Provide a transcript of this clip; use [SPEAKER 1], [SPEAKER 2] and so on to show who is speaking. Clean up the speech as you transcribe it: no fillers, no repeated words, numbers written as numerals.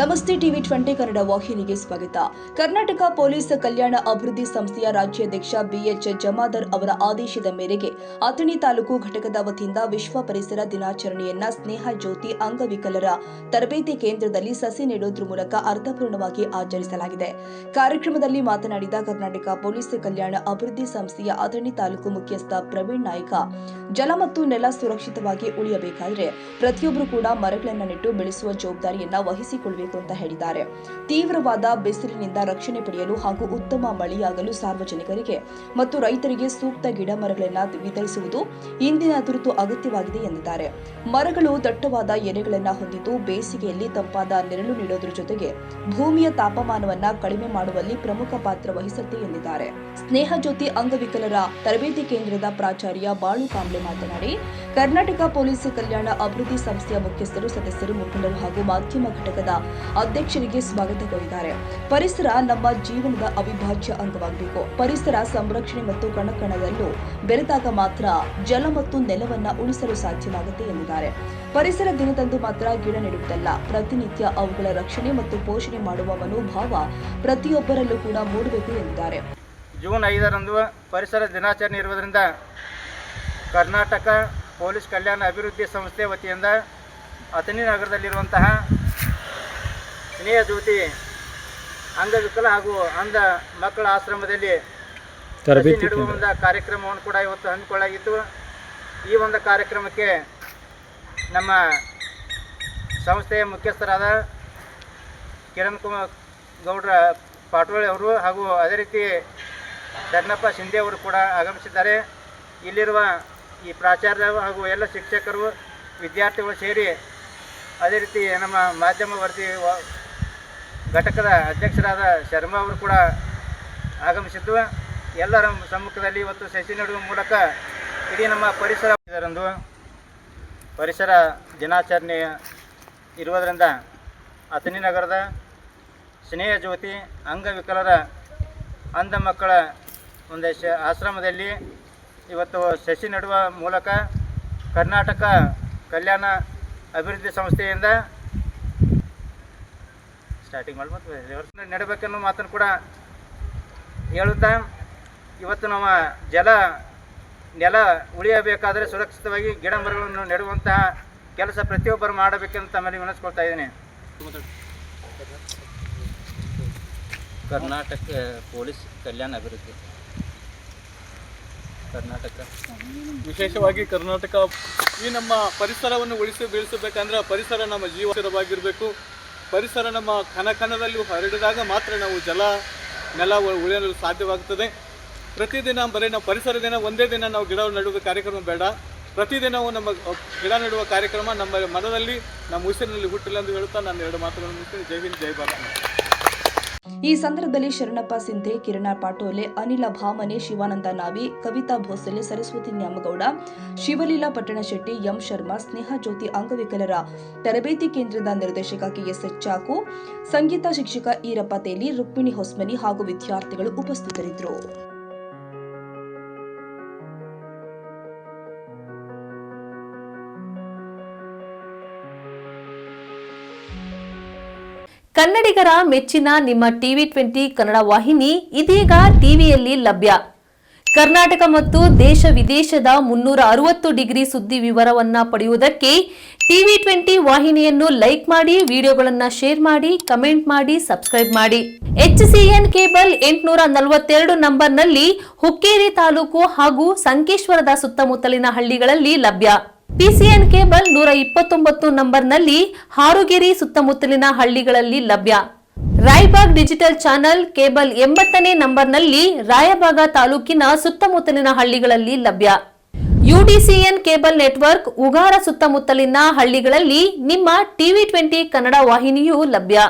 [SPEAKER 1] ನಮಸ್ತೆ ಟಿವಿ 20 ಕನ್ನಡ ವಾಹಿನಿಗೆ ಸ್ವಾಗತ. ಕರ್ನಾಟಕ ಪೊಲೀಸ್ ಕಲ್ಯಾಣ ಅಭಿವೃದ್ಧಿ ಸಂಸ್ಥೆಯ ರಾಜ್ಯಾಧ್ಯಕ್ಷ ಬಿಎಚ್ ಜಮಾದಾರ್ ಅವರ ಆದೇಶದ ಮೇರೆಗೆ ಅಥಣಿ ತಾಲೂಕು ಘಟಕದ ವತಿಯಿಂದ ವಿಶ್ವ ಪರಿಸರ ದಿನಾಚರಣೆಯನ್ನ ಸ್ನೇಹ ಜ್ಯೋತಿ ಅಂಗವಿಕಲರ ತರಬೇತಿ ಕೇಂದ್ರದಲ್ಲಿ ಸಸಿ ನೆಡುವುದರ ಮೂಲಕ ಅರ್ಥಪೂರ್ಣವಾಗಿ ಆಚರಿಸಲಾಗಿದೆ. ಕಾರ್ಯಕ್ರಮದಲ್ಲಿ ಮಾತನಾಡಿದ ಕರ್ನಾಟಕ ಪೊಲೀಸ್ ಕಲ್ಯಾಣ ಅಭಿವೃದ್ಧಿ ಸಂಸ್ಥೆಯ ಅಥಣಿ ತಾಲೂಕು ಮುಖ್ಯಸ್ಥ ಪ್ರವೀಣ್ ನಾಯ್ಕ, ಜಲ ಮತ್ತು ನೆಲ ಸುರಕ್ಷಿತವಾಗಿ ಉಳಿಯಬೇಕಾದರೆ ಪ್ರತಿಯೊಬ್ಬರು ಕೂಡ ಮರಗಳನ್ನು ನೆಟ್ಟು ಬೆಳೆಸುವ ಜವಾಬ್ದಾರಿಯನ್ನ ವಹಿಸಿಕೊಳ್ಳಬೇಕು ಅಂತ ಹೇಳಿದ್ದಾರೆ. ತೀವ್ರವಾದ ಬಿಸಿಲಿನಿಂದ ರಕ್ಷಣೆ ಪಡೆಯಲು ಹಾಗೂ ಉತ್ತಮ ಮಳೆಯಾಗಲು ಸಾರ್ವಜನಿಕರಿಗೆ ಮತ್ತು ರೈತರಿಗೆ ಸೂಕ್ತ ಗಿಡ ಮರಗಳನ್ನು ವಿತರಿಸುವುದು ಇಂದಿನ ತುರ್ತು ಅಗತ್ಯವಾಗಿದೆ ಎಂದಿದ್ದಾರೆ. ಮರಗಳು ದಟ್ಟವಾದ ಎಲೆಗಳನ್ನು ಹೊಂದಿದ್ದು ಬೇಸಿಗೆಯಲ್ಲಿ ತಂಪಾದ ನೆರಳು ನೀಡುವುದರ ಜೊತೆಗೆ ಭೂಮಿಯ ತಾಪಮಾನವನ್ನ ಕಡಿಮೆ ಮಾಡುವಲ್ಲಿ ಪ್ರಮುಖ ಪಾತ್ರ ವಹಿಸುತ್ತೆ ಎಂದಿದ್ದಾರೆ. ಸ್ನೇಹ ಜ್ಯೋತಿ ಅಂಗವಿಕಲರ ತರಬೇತಿ ಕೇಂದ್ರದ ಪ್ರಾಚಾರ್ಯ ಬಾಳು ಕಾಂಬ್ಳೆ ಮಾತನಾಡಿ, ಕರ್ನಾಟಕ ಪೊಲೀಸ್ ಕಲ್ಯಾಣ ಅಭಿವೃದ್ಧಿ ಸಂಸ್ಥೆಯ ಮುಖ್ಯಸ್ಥರು, ಸದಸ್ಯರು, ಮುಖಂಡರು ಹಾಗೂ ಮಾಧ್ಯಮ ಘಟಕದ ಅಧ್ಯಕ್ಷರಿಗೆ ಸ್ವಾಗತ ಕೋರಿದ್ದಾರೆ. ಪರಿಸರ ನಮ್ಮ ಜೀವನದ ಅವಿಭಾಜ್ಯ ಅಂಗವಾಗಬೇಕು. ಪರಿಸರ ಸಂರಕ್ಷಣೆ ಮತ್ತು ಕಣಕಣದಲ್ಲೂ ಬೆರೆತಾಗ ಮಾತ್ರ ಜಲ ಮತ್ತು ನೆಲವನ್ನ ಉಳಿಸಲು ಸಾಧ್ಯವಾಗುತ್ತೆ ಎಂದಿದ್ದಾರೆ. ಪರಿಸರ ದಿನದಂದು ಮಾತ್ರ ಗಿಡ ನೆಡುವುದಲ್ಲ, ಪ್ರತಿನಿತ್ಯ ಅವುಗಳ ರಕ್ಷಣೆ ಮತ್ತು ಪೋಷಣೆ ಮಾಡುವ ಮನೋಭಾವ ಪ್ರತಿಯೊಬ್ಬರಲ್ಲೂ ಕೂಡ ಮೂಡಬೇಕು ಎಂದಿದ್ದಾರೆ.
[SPEAKER 2] ಜೂನ್ 5ರಂದು ಪರಿಸರ ದಿನಾಚರಣೆ ಇರುವುದರಿಂದ ಕರ್ನಾಟಕ ಪೊಲೀಸ್ ಕಲ್ಯಾಣ ಅಭಿವೃದ್ಧಿ ಸಂಸ್ಥೆ ವತಿಯಿಂದ ಅಥಣಿ ನಗರದಲ್ಲಿರುವಂತಹ ಸ್ನೇಹ ಜ್ಯೋತಿ ಅಂಗವಿಕಲ ಹಾಗೂ ಅಂಧ ಮಕ್ಕಳ ಆಶ್ರಮದಲ್ಲಿ ತರಬೇತಿ ನೀಡುವ ಒಂದು ಕಾರ್ಯಕ್ರಮವನ್ನು ಕೂಡ ಇವತ್ತು ಹಮ್ಮಿಕೊಳ್ಳಲಾಗಿತ್ತು. ಈ ಒಂದು ಕಾರ್ಯಕ್ರಮಕ್ಕೆ ನಮ್ಮ ಸಂಸ್ಥೆಯ ಮುಖ್ಯಸ್ಥರಾದ ಕಿರಣ್ ಕುಮಾರ್ ಗೌಡ್ರ ಪಾಟೋಳಿ ಅವರು ಹಾಗೂ ಅದೇ ರೀತಿ ಶರಣಪ್ಪ ಶಿಂದೆ ಅವರು ಕೂಡ ಆಗಮಿಸಿದ್ದಾರೆ. ಇಲ್ಲಿರುವ ಈ ಪ್ರಾಚಾರ್ಯರು ಹಾಗೂ ಎಲ್ಲ ಶಿಕ್ಷಕರು, ವಿದ್ಯಾರ್ಥಿಗಳು ಸೇರಿ ಅದೇ ರೀತಿ ನಮ್ಮ ಮಾಧ್ಯಮ ವರದಿ ಘಟಕದ ಅಧ್ಯಕ್ಷರಾದ ಶರ್ಮಾ ಅವರು ಕೂಡ ಆಗಮಿಸಿದ್ದು, ಎಲ್ಲರ ಸಮ್ಮುಖದಲ್ಲಿ ಇವತ್ತು ಸಸಿ ನೆಡುವ ಮೂಲಕ ಇಡೀ ನಮ್ಮ ಪರಿಸರ ದಿನಾಚರಣೆ ಇರುವುದರಿಂದ ಅಥಣಿ ನಗರದ ಸ್ನೇಹ ಜ್ಯೋತಿ ಅಂಗವಿಕಲರ ಅಂಧ ಮಕ್ಕಳ ಒಂದು ಆಶ್ರಮದಲ್ಲಿ ಇವತ್ತು ಸಸಿ ನೆಡುವ ಮೂಲಕ ಕರ್ನಾಟಕ ಕಲ್ಯಾಣ ಅಭಿವೃದ್ಧಿ ಸಂಸ್ಥೆಯಿಂದ ಸ್ಟಾರ್ಟಿಂಗ್ ಮಾಡಿ ಮತ್ತು ನೆಡಬೇಕನ್ನೋ ಮಾತನ್ನು ಕೂಡ ಹೇಳುತ್ತಾ, ಇವತ್ತು ನಮ್ಮ ನೆಲ ಉಳಿಯಬೇಕಾದರೆ ಸುರಕ್ಷಿತವಾಗಿ ಗಿಡ ಮರಗಳನ್ನು ನೆಡುವಂತಹ ಕೆಲಸ ಪ್ರತಿಯೊಬ್ಬರು ಮಾಡಬೇಕೆಂತ ತಮ್ಮಲ್ಲಿ ವಿನಂತಿಸ್ಕೊಳ್ತಾ ಇದ್ದೀನಿ. ಕರ್ನಾಟಕ ಪೊಲೀಸ್ ಕಲ್ಯಾಣ ಅಭಿವೃದ್ಧಿ
[SPEAKER 3] ವಿಶೇಷವಾಗಿ ಕರ್ನಾಟಕ ಈ ನಮ್ಮ ಪರಿಸರವನ್ನು ಬೆಳೆಸಬೇಕಂದ್ರೆ ಪರಿಸರ ನಮ್ಮ ಜೀವವಾಗಿರಬೇಕು. ಪರಿಸರ ನಮ್ಮ ಕಣಕಣದಲ್ಲಿ ಹರಡಿದಾಗ ಮಾತ್ರ ನಾವು ಜಲ ನೆಲ ಉಳಿಯಲು ಸಾಧ್ಯವಾಗುತ್ತದೆ. ಪ್ರತಿದಿನ ಬರೀ ನಾವು ಪರಿಸರ ದಿನ ಒಂದೇ ದಿನ ನಾವು ಗಿಡ ನೆಡುವ ಕಾರ್ಯಕ್ರಮ ಬೇಡ, ಪ್ರತಿದಿನವೂ ನಮ್ಮ ಗಿಡ ನೆಡುವ ಕಾರ್ಯಕ್ರಮ ನಮ್ಮ ಮನದಲ್ಲಿ ನಮ್ಮ ಉಸಿರಿನಲ್ಲಿ ಹುಟ್ಟಿಲ್ಲ ಎಂದು ಹೇಳುತ್ತಾ ನಾನು ಎರಡು ಮಾತುಗಳನ್ನು ಮುಗಿಸ್ತೀನಿ. ಜೈ ಹಿಂದ್, ಜೈ ಭಾರತ.
[SPEAKER 1] ಈ ಸಂದರ್ಭದಲ್ಲಿ ಶರಣಪ್ಪ ಸಿಂಧೆ, ಕಿರಣ ಪಾಟೋಲೆ, ಅನಿಲ ಭಾಮನೆ, ಶಿವಾನಂದ ನಾವಿ, ಕವಿತಾ ಭೋಸಲೆ, ಸರಸ್ವತಿ ನ್ಯಾಮಗೌಡ, ಶಿವಲೀಲಾ ಪಟ್ಟಣಶೆಟ್ಟಿ, ಎಂ ಶರ್ಮಾ, ಸ್ನೇಹ ಜ್ಯೋತಿ ಅಂಗವಿಕಲರ ತರಬೇತಿ ಕೇಂದ್ರದ ನಿರ್ದೇಶಕ ಕೆಎಸ್ ಚಾಕು, ಸಂಗೀತ ಶಿಕ್ಷಕ ಈರಪ್ಪ ತೇಲಿ, ರುಕ್ಮಿಣಿ ಹೊಸ್ಮನಿ ಹಾಗೂ ವಿದ್ಯಾರ್ಥಿಗಳು ಉಪಸ್ಥಿತರಿದ್ದರು.
[SPEAKER 4] ಕನ್ನಡಿಗರ ಮೆಚ್ಚಿನ ನಿಮ್ಮ ಟಿವಿ 20 ಕನ್ನಡ ವಾಹಿನಿ ಇದೀಗ ಟಿವಿಯಲ್ಲಿ ಲಭ್ಯ. ಕರ್ನಾಟಕ ಮತ್ತು ದೇಶ ವಿದೇಶದ 360 ಡಿಗ್ರಿ ಸುದ್ದಿ ವಿವರವನ್ನ ಪಡೆಯುವುದಕ್ಕೆ ಟಿವಿ 20 ವಾಹಿನಿಯನ್ನು ಲೈಕ್ ಮಾಡಿ, ವಿಡಿಯೋಗಳನ್ನು ಶೇರ್ ಮಾಡಿ, ಕಮೆಂಟ್ ಮಾಡಿ, ಸಬ್ಸ್ಕ್ರೈಬ್ ಮಾಡಿ. HCN ಕೇಬಲ್ 842 ನಂಬರ್ನಲ್ಲಿ ಹುಕ್ಕೇರಿ ತಾಲೂಕು ಹಾಗೂ ಸಂಕೇಶ್ವರದ ಸುತ್ತಮುತ್ತಲಿನ ಹಳ್ಳಿಗಳಲ್ಲಿ ಲಭ್ಯ. PCN ಕೇಬಲ್ 129 ನಂಬರ್ನಲ್ಲಿ ಹಾರುಗೆರೆ ಸುತ್ತಮುತ್ತಲಿನ ಹಳ್ಳಿಗಳಲ್ಲಿ ಲಭ್ಯ. ರಾಯಬಾಗ್ ಡಿಜಿಟಲ್ ಚಾನೆಲ್ ಕೇಬಲ್ 80ನೇ ನಂಬರ್ನಲ್ಲಿ ರಾಯಬಾಗ ತಾಲೂಕಿನ ಸುತ್ತಮುತ್ತಲಿನ ಹಳ್ಳಿಗಳಲ್ಲಿ ಲಭ್ಯ. UDCN ಕೇಬಲ್ ನೆಟ್ವರ್ಕ್ ಉಗಾರ ಸುತ್ತಮುತ್ತಲಿನ ಹಳ್ಳಿಗಳಲ್ಲಿ ನಿಮ್ಮ ಟಿವಿ 20 ಕನ್ನಡ ವಾಹಿನಿಯೂ ಲಭ್ಯ.